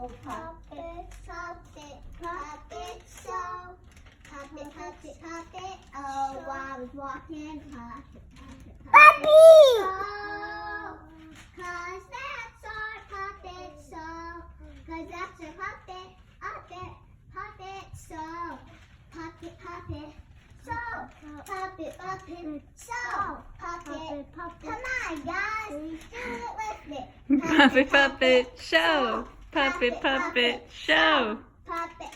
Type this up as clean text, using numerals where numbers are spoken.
show. Puppet, puppet, puppet show. Puppet, puppet, puppet. Oh, I was walking. Puppet, puppet, puppet show. 'Cause that's our puppet show. 'Cause that's our puppet, puppet, puppet show. Puppet, puppet show. Puppet, puppet show. Puppet, puppet. Come on, guys. Do it with me. Puppet puppet show. Puppet puppet show. Puppet.